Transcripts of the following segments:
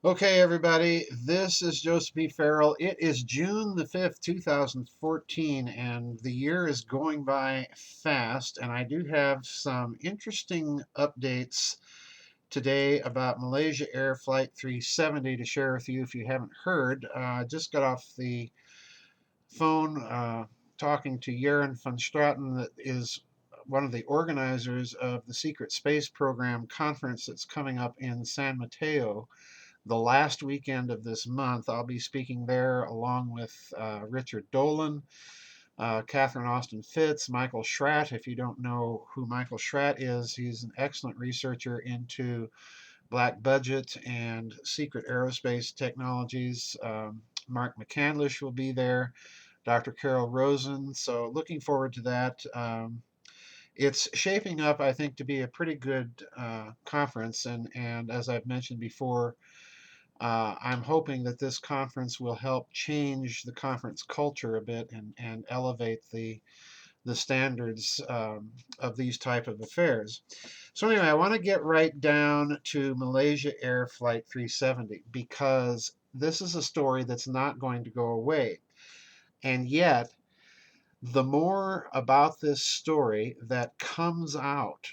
Okay, everybody, this is Joseph P. Farrell. It is June the 5th, 2014, and the year is going by fast. And I do have some interesting updates today about Malaysia Air Flight 370 to share with you if you haven't heard. I just got off the phone talking to Jeroen van Straten, that is one of the organizers of the Secret Space Program conference that's coming up in San Mateo the last weekend of this month. I'll be speaking there along with Richard Dolan, Catherine Austin Fitts, Michael Schratt. If you don't know who Michael Schratt is, he's an excellent researcher into black budget and secret aerospace technologies. Mark McCandlish will be there, Dr. Carol Rosen. So looking forward to that. It's shaping up, I think, to be a pretty good conference. And as I've mentioned before, I'm hoping that this conference will help change the conference culture a bit and elevate the standards of these type of affairs. So anyway, I want to get right down to Malaysia Air Flight 370 because this is a story that's not going to go away. And yet, the more about this story that comes out,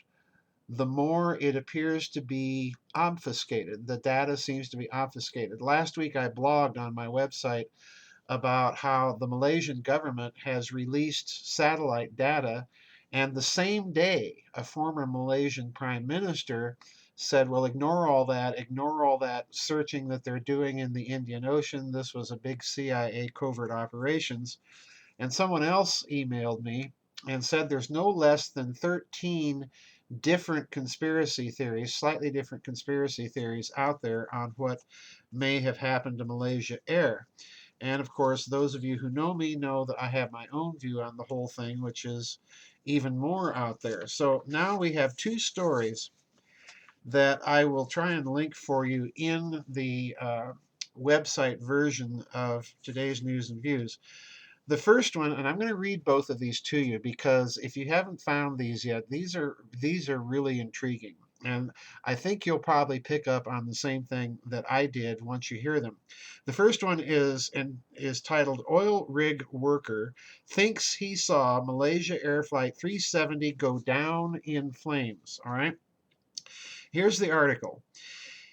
the more it appears to be obfuscated. The data seems to be obfuscated. Last week, I blogged on my website about how the Malaysian government has released satellite data, and the same day, a former Malaysian prime minister said, well, ignore all that searching that they're doing in the Indian Ocean. This was a big CIA covert operations. And someone else emailed me and said there's no less than 13 different conspiracy theories, slightly different conspiracy theories out there on what may have happened to Malaysia Air. And of course, those of you who know me know that I have my own view on the whole thing, which is even more out there. So now we have two stories that I will try and link for you in the website version of today's news and views. The first one, and I'm going to read both of these to you because if you haven't found these yet, these are really intriguing. And I think you'll probably pick up on the same thing that I did once you hear them. The first one is titled "Oil Rig Worker Thinks He Saw Malaysia Air Flight 370 Go Down in Flames." All right. Here's the article.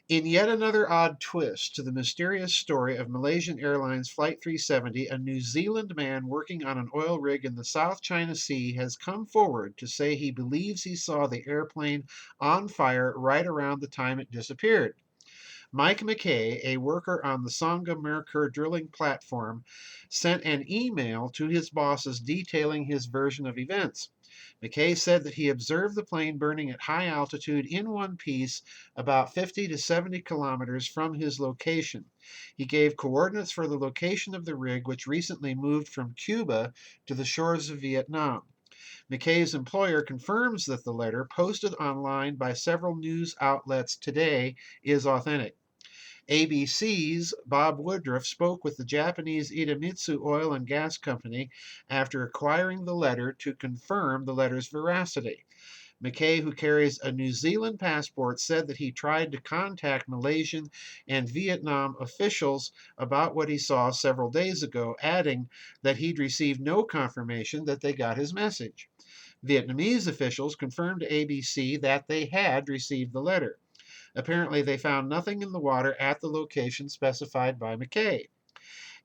In yet another odd twist to the mysterious story of Malaysian Airlines Flight 370, a New Zealand man working on an oil rig in the South China Sea has come forward to say he believes he saw the airplane on fire right around the time it disappeared. Mike McKay, a worker on the Songa Merkur drilling platform, sent an email to his bosses detailing his version of events. McKay said that he observed the plane burning at high altitude in one piece about 50 to 70 kilometers from his location. He gave coordinates for the location of the rig, which recently moved from Cuba to the shores of Vietnam. McKay's employer confirms that the letter, posted online by several news outlets today, is authentic. ABC's Bob Woodruff spoke with the Japanese Idemitsu Oil and Gas Company after acquiring the letter to confirm the letter's veracity. McKay, who carries a New Zealand passport, said that he tried to contact Malaysian and Vietnam officials about what he saw several days ago, adding that he'd received no confirmation that they got his message. Vietnamese officials confirmed to ABC that they had received the letter. Apparently, they found nothing in the water at the location specified by McKay.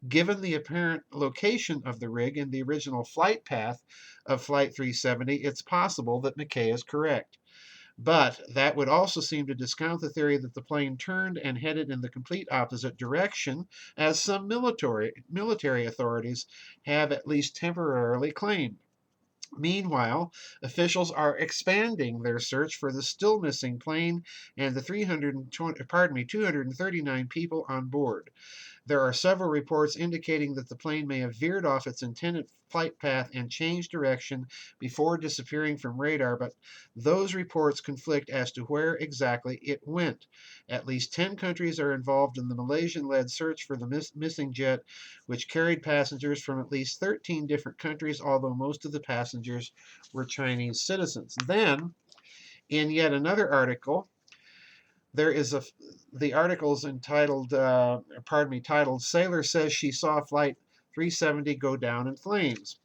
Given the apparent location of the rig and the original flight path of Flight 370, it's possible that McKay is correct. But that would also seem to discount the theory that the plane turned and headed in the complete opposite direction, as some military authorities have at least temporarily claimed. Meanwhile, officials are expanding their search for the still missing plane and the 239 people on board. There are several reports indicating that the plane may have veered off its intended flight path and changed direction before disappearing from radar, but those reports conflict as to where exactly it went. At least 10 countries are involved in the Malaysian led search for the missing jet, which carried passengers from at least 13 different countries, although most of the passengers were Chinese citizens. Then, in yet another article, There is the article's entitled, titled "Sailor Says She Saw Flight 370 Go Down in Flames."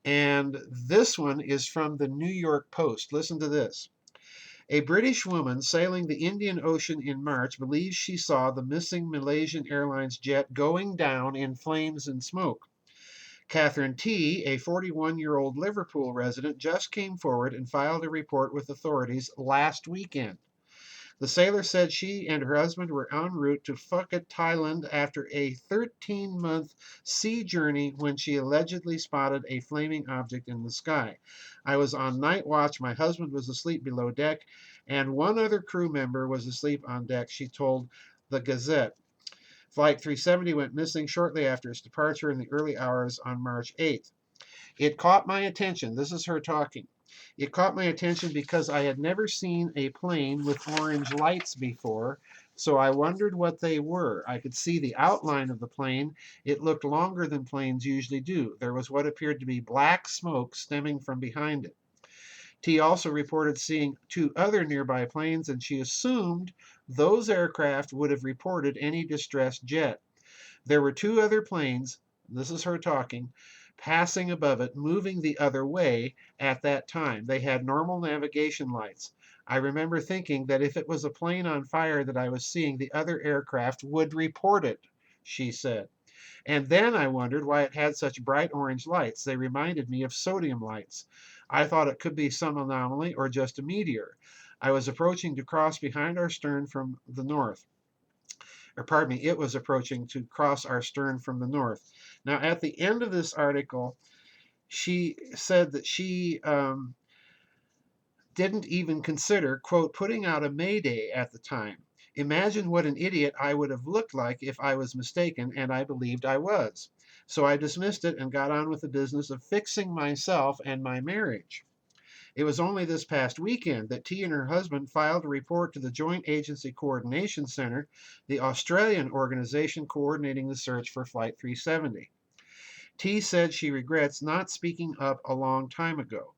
And this one is from the New York Post. Listen to this. A British woman sailing the Indian Ocean in March believes she saw the missing Malaysian Airlines jet going down in flames and smoke. Catherine T., a 41-year-old Liverpool resident, just came forward and filed a report with authorities last weekend. The sailor said she and her husband were en route to Phuket, Thailand, after a 13-month sea journey when she allegedly spotted a flaming object in the sky. I was on night watch. My husband was asleep below deck, and one other crew member was asleep on deck, she told the Gazette. Flight 370 went missing shortly after its departure in the early hours on March 8th. It caught my attention. This is her talking. It caught my attention because I had never seen a plane with orange lights before, so I wondered what they were. I could see the outline of the plane. It looked longer than planes usually do. There was what appeared to be black smoke stemming from behind it. T also reported seeing two other nearby planes, and she assumed those aircraft would have reported any distressed jet. There were two other planes, this is her talking, passing above it, moving the other way at that time. They had normal navigation lights. I remember thinking that if it was a plane on fire that I was seeing, the other aircraft would report it, she said. And then I wondered why it had such bright orange lights. They reminded me of sodium lights. I thought it could be some anomaly or just a meteor. I was approaching to cross behind our stern from the north. Or pardon me, it was approaching to cross our stern from the north. Now, at the end of this article, she said that she didn't even consider, quote, putting out a mayday at the time. Imagine what an idiot I would have looked like if I was mistaken, and I believed I was. So I dismissed it and got on with the business of fixing myself and my marriage. It was only this past weekend that T and her husband filed a report to the Joint Agency Coordination Center, the Australian organization coordinating the search for Flight 370. T said she regrets not speaking up a long time ago,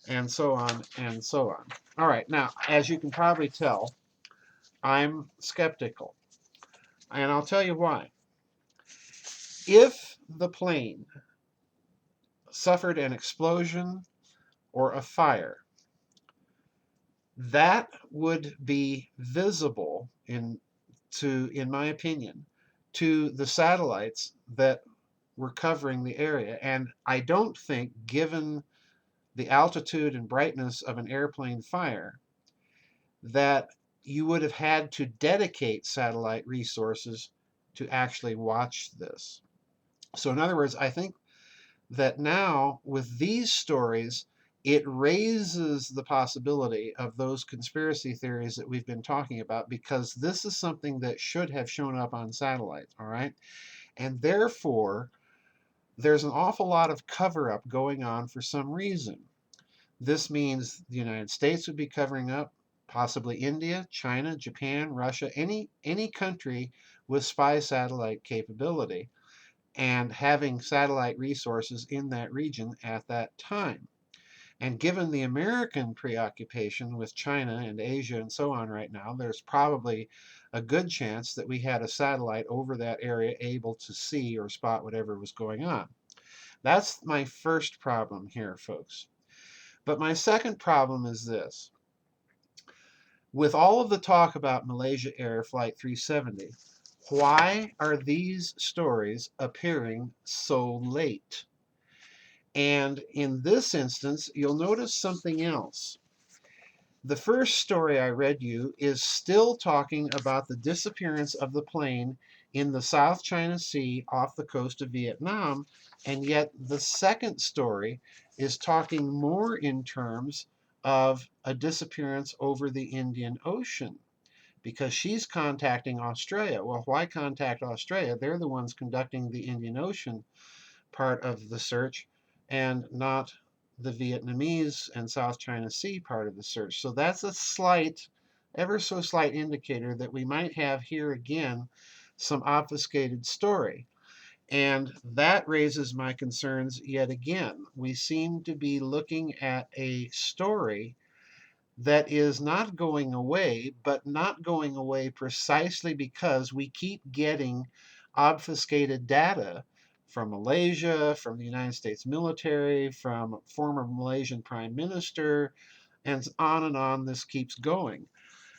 and so on and so on. All right, now, as you can probably tell, I'm skeptical, and I'll tell you why. If the plane suffered an explosion or a fire, that would be visible in my opinion, to the satellites that were covering the area. And I don't think, given the altitude and brightness of an airplane fire, that you would have had to dedicate satellite resources to actually watch this. So, in other words, I think that now with these stories, it raises the possibility of those conspiracy theories that we've been talking about, because this is something that should have shown up on satellites, all right? And therefore, there's an awful lot of cover up going on for some reason. This means the United States would be covering up, possibly India, China, Japan, Russia, any country with spy satellite capability and having satellite resources in that region at that time. And given the American preoccupation with China and Asia and so on right now, there's probably a good chance that we had a satellite over that area able to see or spot whatever was going on. That's my first problem here, folks. But my second problem is this. With all of the talk about Malaysia Air Flight 370, why are these stories appearing so late? And in this instance, you'll notice something else. The first story I read you is still talking about the disappearance of the plane in the South China Sea off the coast of Vietnam, and yet the second story is talking more in terms of a disappearance over the Indian Ocean, because she's contacting Australia. Well, why contact Australia? They're the ones conducting the Indian Ocean part of the search and not the Vietnamese and South China Sea part of the search. So that's a slight, ever so slight indicator that we might have here again some obfuscated story. And that raises my concerns yet again. We seem to be looking at a story that is not going away, but not going away precisely because we keep getting obfuscated data from Malaysia, from the United States military, from former Malaysian prime minister, and on this keeps going.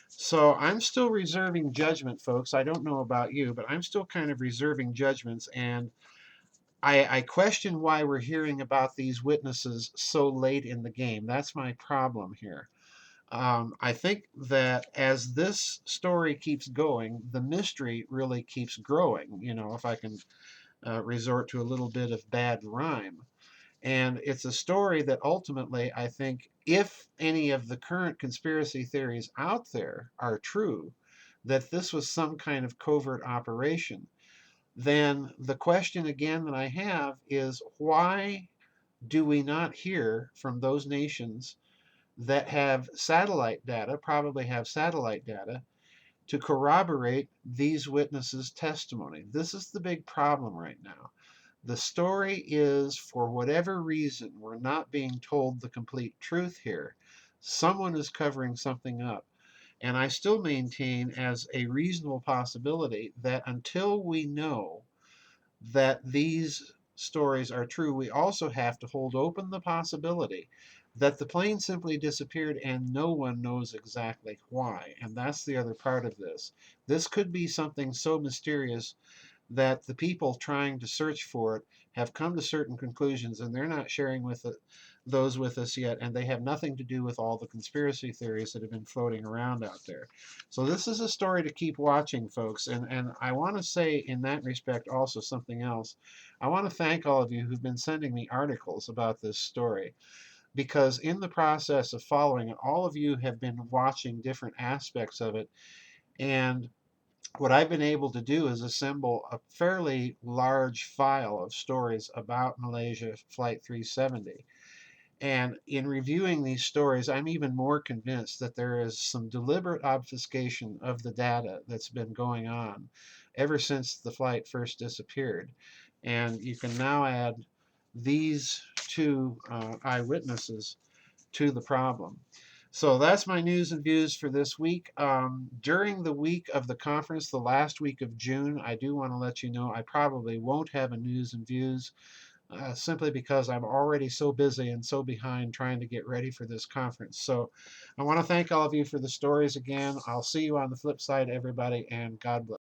So I'm still reserving judgment, folks. I don't know about you, but I'm still kind of reserving judgments, and I question why we're hearing about these witnesses so late in the game. That's my problem here. I think that as this story keeps going, the mystery really keeps growing, if I can resort to a little bit of bad rhyme. And it's a story that ultimately, I think, if any of the current conspiracy theories out there are true, that this was some kind of covert operation, then the question again that I have is why do we not hear from those nations that have satellite data, probably have satellite data, to corroborate these witnesses' testimony? This is the big problem right now. The story is, for whatever reason, we're not being told the complete truth here. Someone is covering something up. And I still maintain as a reasonable possibility that until we know that these stories are true, we also have to hold open the possibility that the plane simply disappeared and no one knows exactly why. And that's the other part of this. This could be something so mysterious that the people trying to search for it have come to certain conclusions and they're not sharing those with us yet, and they have nothing to do with all the conspiracy theories that have been floating around out there. So this is a story to keep watching, folks, and I want to say in that respect also something else. I want to thank all of you who've been sending me articles about this story, because in the process of following it, all of you have been watching different aspects of it, and what I've been able to do is assemble a fairly large file of stories about Malaysia Flight 370. And in reviewing these stories, I'm even more convinced that there is some deliberate obfuscation of the data that's been going on ever since the flight first disappeared. And you can now add these two eyewitnesses to the problem. So that's my news and views for this week. During the week of the conference, the last week of June, I do want to let you know I probably won't have a news and views simply because I'm already so busy and so behind trying to get ready for this conference. So I want to thank all of you for the stories again. I'll see you on the flip side, everybody, and God bless.